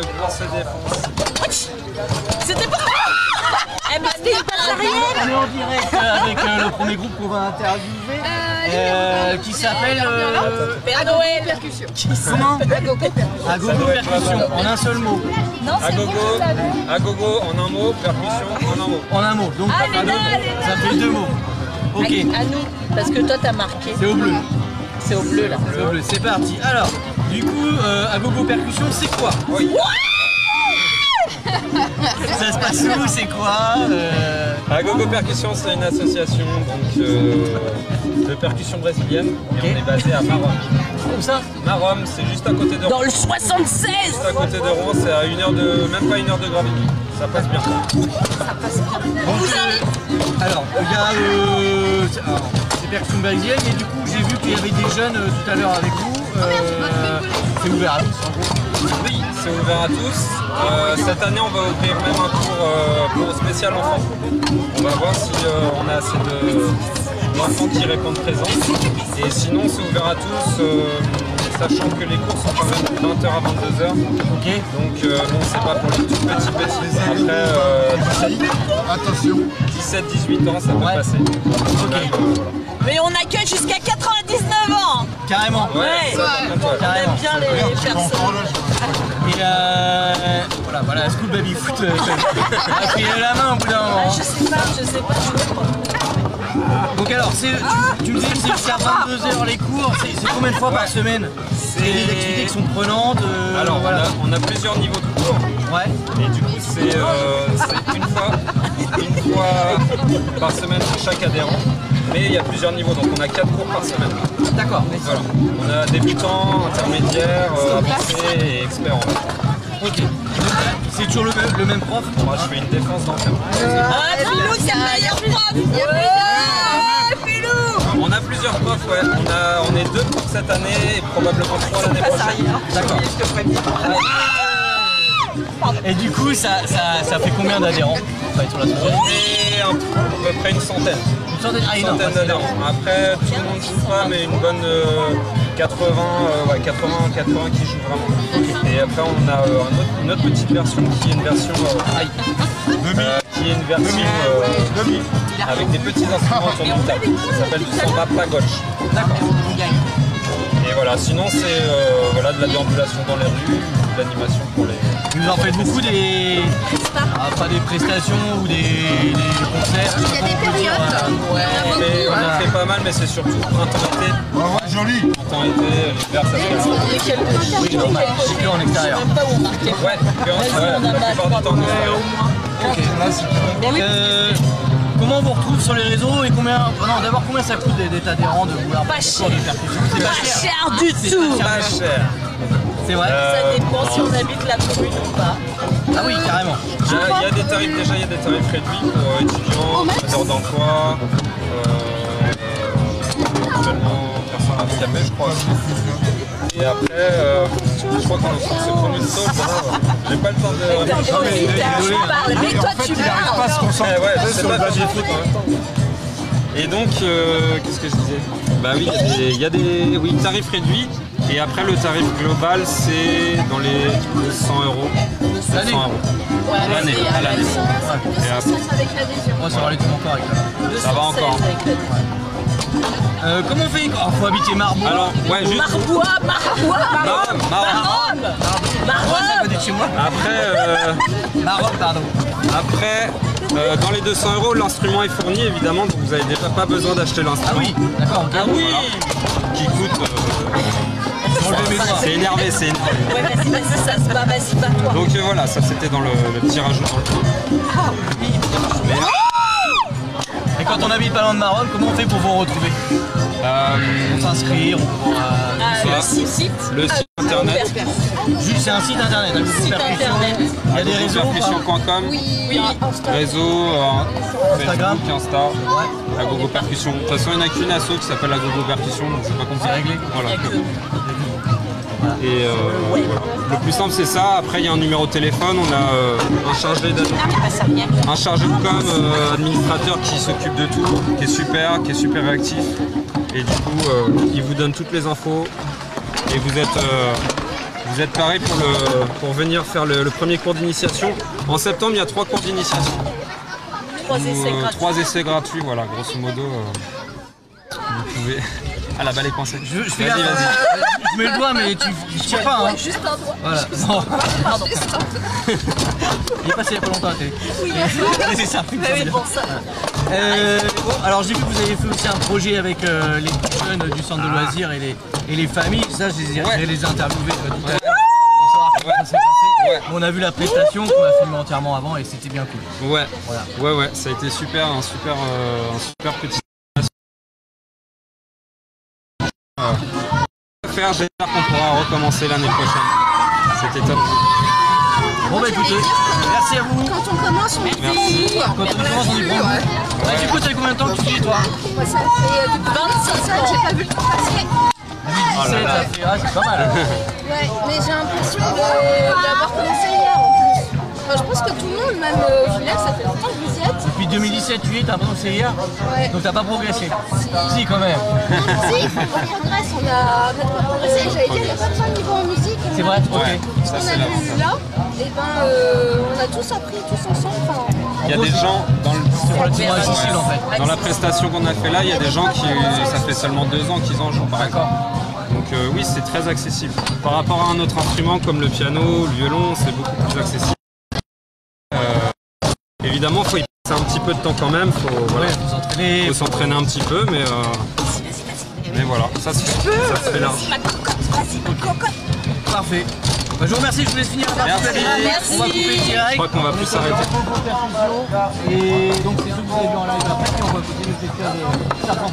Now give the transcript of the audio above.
le gros se défonce. C'était pas... Eh ben, c'était une passe arrière. On est en direct avec le premier groupe qu'on va interviewer qui s'appelle Père Noël. comment Agogo Percussion, en un seul mot. Non, c'est Agogo en un mot, percussion en un mot. En un mot, donc Allez, pas deux, allez, ça fait deux mots. Ok, à nous, parce que toi t'as marqué. c'est au bleu. C'est au bleu là. C'est au bleu, c'est parti. Alors, du coup, Agogo Percussion, c'est quoi? Oui. Ça se passe où? C'est quoi Agogo Percussion, c'est une association donc, de percussion brésilienne. Et on est basé à Marom. Comme ça? Marom, c'est juste à côté de Rouen. Dans le 76. Juste à côté de Rouen, c'est à même pas 1 heure de gravité. Ça passe bien. Ça passe bien. Donc, alors, il y a c'est percussion brésilienne, mais du coup, j'ai vu qu'il y avait des jeunes tout à l'heure avec vous. C'est ouvert à tous, en gros. Oui, c'est ouvert à tous. Cette année, on va ouvrir même un cours pour spécial enfants. On va voir si on a assez d'enfants qui répondent présents. Et sinon, c'est ouvert à tous, sachant que les cours sont quand même de 20h à 22h. Ok. Donc, bon, c'est pas pour les tout petits. Après, Attention. 17-18 ans, ça peut passer. Ok. Mais on accueille jusqu'à 99 ans. Carrément. Ouais. On Carrément. aime bien les personnes. Et voilà, School Baby Foot. A pris la main au bout d'un Ah, moment. je sais pas, je crois. Donc alors, tu me disais que c'est jusqu'à 22h les cours, c'est combien de fois par semaine? C'est des activités qui sont prenantes Alors, voilà. on a plusieurs niveaux de cours. Ouais. Et du coup, c'est une fois par semaine pour chaque adhérent. Mais il y a plusieurs niveaux, donc on a 4 cours par semaine. D'accord. Voilà. On a débutant, intermédiaire, avancé et expert en fait. Ok. C'est toujours le même prof? Moi, je fais une défense d'entraînement. Ah, Pilou, il y a prof. Ouais, Pilou. On a plusieurs profs, ouais. On est 2 profs cette année et probablement 3 l'année prochaine. D'accord. Et du coup, ça fait combien d'adhérents sur la société? On est à peu près une centaine. Une centaine, Une centaine d'adhérents. Après, tout le monde joue pas, mais une bonne 80 qui jouent vraiment. Et après, on a une autre petite version qui est une version avec des petits instruments autour d'une table. Ça s'appelle du samba pagoche. D'accord. Et voilà, sinon c'est de la déambulation dans les rues, de l'animation pour les... Vous en faites beaucoup pas des prestations ou des concerts? Il y a des périodes. On en fait pas mal, mais c'est surtout printemps-été. Joli. Printemps-été, l'hiver ça se passe. Oui, normal. C'est que en extérieur. Je sais même pas où on marquait. Ouais, la plupart du temps en extérieur. Ok. Comment on vous retrouve sur les réseaux et combien... Non, d'abord combien ça coûte d'être adhérent de vouloir Pas faire cher. des percussions? C'est Pas cher du C'est tout. Pas cher. C'est vrai? Ça dépend si on habite la commune ou pas. Ah oui, carrément. Il y a des tarifs réduits pour étudiants, demandeurs d'emploi, éventuellement personnes handicapées, je crois aussi. Et après, je crois qu'on se prend une sauce. J'ai pas le temps de... Tu parles, mais toi tu parles. Ouais, je sais pas, j'ai foot en même temps. Et donc, qu'est-ce que je disais? Bah oui, il y a des tarifs réduits. Et après, le tarif global, c'est dans les 200 euros. L'année. L'année, à l'année. Et après, Avec l'adhésion. Moi, ça va aller tout encore avec ça. ça va encore. Comment on fait? Il faut habiter Marbois. Alors, ouais, juste... Marbois. Marom. Marbois, ça peut être chez moi. Après, Maroc, pardon. Après, dans les 200 euros, l'instrument est fourni évidemment, donc vous n'avez déjà pas besoin d'acheter Ah l'instrument. oui, d'accord. Ah oui. Qui coûte. C'est énervé. Ouais, vas-y, ça se bat, vas-y, bats-toi. Donc voilà, ça c'était dans le petit rajout dans le coup. Et quand on habite pas loin de Maroc, comment on fait pour vous retrouver? On s'inscrire, Le site. Le site internet. Juste c'est un site internet, un Site internet. Il y a des réseaux ou pas? Percussion.com. Oui, Réseau, Instagram. Facebook, Insta, Agogo Percussion. De toute façon, il n'y en a qu'une asso qui s'appelle Agogo Percussion, donc c'est pas compliqué. réglé. Voilà. Et voilà. Le plus simple c'est ça. Après il y a un numéro de téléphone, on a un chargé de com, administrateur qui s'occupe de tout, qui est super réactif. Et du coup il vous donne toutes les infos et vous Vous êtes parés pour venir faire le premier cours d'initiation. En septembre, il y a 3 cours d'initiation. 3 essais gratuits, voilà, grosso modo. Vous pouvez... Ah, la balle est coincée. Vas-y, vas-y. Je mets le doigt, mais tu tiens pas. Hein. Juste un doigt. Voilà. Non. Pardon. Il est passé il y a pas longtemps à la télé. Oui, c'est ça. mais bon, ça. Bon, alors j'ai vu que vous avez fait aussi un projet avec les jeunes du centre de loisirs et les familles. Ça, je les ai interviewés tout à l'heure pour savoir comment ça s'est passé. Ouais. On a vu la prestation qu'on a filmé entièrement avant et c'était bien cool. Ouais, voilà. ouais, ça a été super, un super petit. J'espère qu'on pourra recommencer l'année prochaine. C'était top. Bon bah écoutez, merci à vous. Quand on commence, on est Merci. Quand on commence, on y prend. Ouais. Du coup, ça fait combien de temps que tu y es, toi? Moi, ça fait depuis 25 ans, j'ai pas vu le temps passer. 2017, ça fait... Ah, c'est pas mal. Ouais, mais j'ai l'impression d'avoir commencé hier en plus. Enfin, je pense que tout le monde, même Julien, ça fait longtemps que vous y êtes. Depuis 2017, tu y es, t'as l'impression que c'est hier? Ouais. Donc t'as pas progressé? Si, quand même. Si, on progresse, on a progressé. J'allais dire, il n'y a pas besoin de niveau en musique. C'est vrai? Ok. Ce qu'on a vu là, et ben, on a tous appris tous ensemble. Enfin, Il y a des gens dans le... C'est relativement accessible en fait. Dans la prestation qu'on a fait là, il y a des gens qui, ça fait seulement 2 ans qu'ils en jouent par exemple. Donc oui, c'est très accessible. Par rapport à un autre instrument comme le piano, le violon, c'est beaucoup plus accessible. Évidemment, il faut y passer un petit peu de temps quand même, faut s'entraîner un petit peu, mais voilà, ça se fait large. Parfait. Bah, je vous remercie, je vous laisse finir. Merci. On va couper direct. Je crois qu'on va plus s'arrêter. Et donc c'est ce que vous avez vu en live après, et on va continuer le festival des serpents.